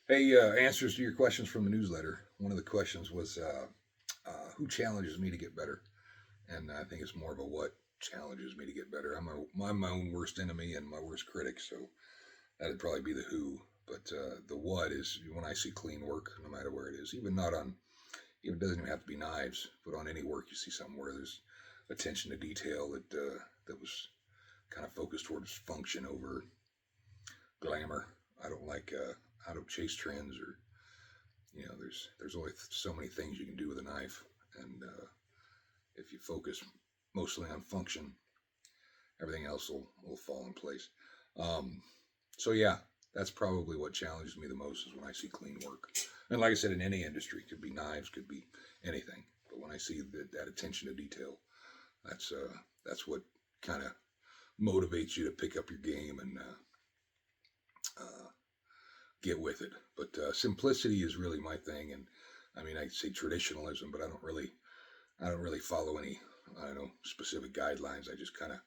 Hey, answers to your questions from the newsletter. One of the questions was, who challenges me to get better? And I think it's more of a what challenges me to get better. I'm my own worst enemy and my worst critic, so that'd probably be the who. But the what is when I see clean work, no matter where it is, even not on, even it doesn't even have to be knives, but on any work you see something where there's attention to detail that was kind of focused towards function over glamour. I don't like I don't chase trends or there's only so many things you can do with a knife, and if you focus mostly on function, everything else will fall in place. Um, so yeah, that's probably what challenges me the most is when I see clean work. And like I said, in any industry, could be knives, could be anything. But when I see that attention to detail, that's that's what kind of motivates you to pick up your game and uh, get with it. But simplicity is really my thing, and I mean I say traditionalism, but I don't really follow any I don't know specific guidelines. I just kind of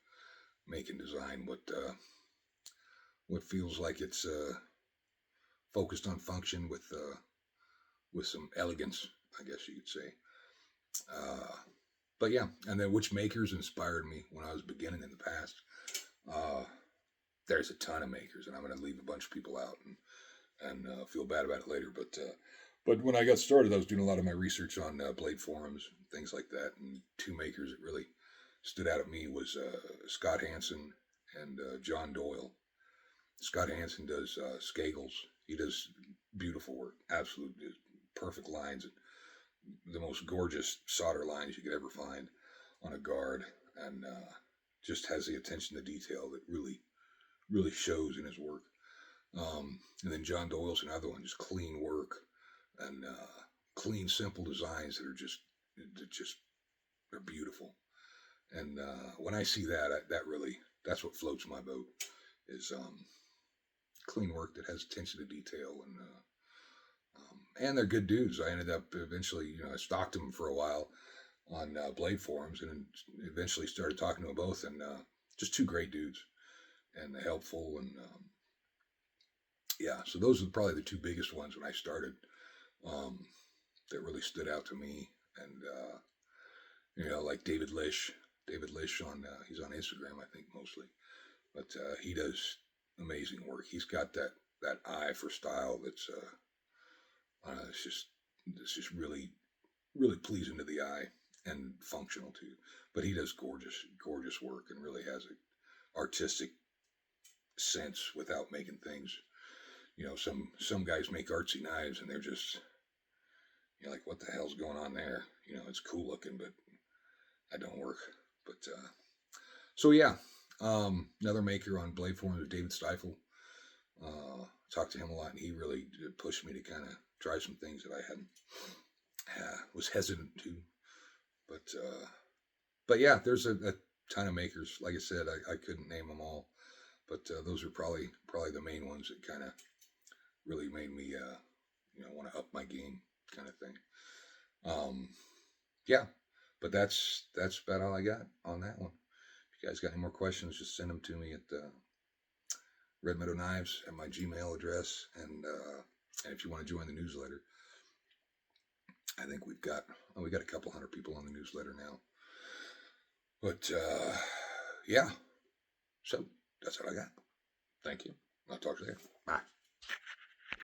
make and design what feels like it's focused on function with some elegance, I guess you could say. Uh, but yeah, and then which makers inspired me when I was beginning in the past. Uh, there's a ton of makers, and I'm going to leave a bunch of people out and feel bad about it later. But when I got started, I was doing a lot of my research on blade forums, things like that, and two makers that really stood out at me was Scott Hansen and John Doyle. Scott Hansen does Skagels. He does beautiful work, absolute perfect lines, the most gorgeous solder lines you could ever find on a guard, and just has the attention to detail that really shows in his work. And then John Doyle's another one, just clean work and clean, simple designs that just are beautiful. And when I see that, that really that's what floats my boat is clean work that has attention to detail and they're good dudes. I ended up eventually, I stalked them for a while on Blade forums, and eventually started talking to them both, and just two great dudes and helpful, and yeah. So those are probably the two biggest ones when I started um, that really stood out to me, and like David Lish. David Lish on he's on Instagram, I think mostly, but he does amazing work. He's got that eye for style that's it's just really pleasing to the eye and functional too. But he does gorgeous work and really has an artistic sense without making things. Some guys make artsy knives and they're just like, what the hell's going on there? It's cool looking, but I don't work. But so yeah, another maker on blade form is David Stiefel. Talked to him a lot, and he really did push me to kind of try some things that I hadn't was hesitant to. But yeah, there's a ton of makers. Like I said, I couldn't name them all, but those are probably the main ones that kind of really made me want to up my game, kind of thing. Um, yeah, but that's about all I got on that one. If you guys got any more questions, just send them to me at Red Meadow Knives at my Gmail address, and if you want to join the newsletter, I think we got a couple hundred people on the newsletter now. But yeah, so that's what I got. Thank you. I'll talk to you later. Bye.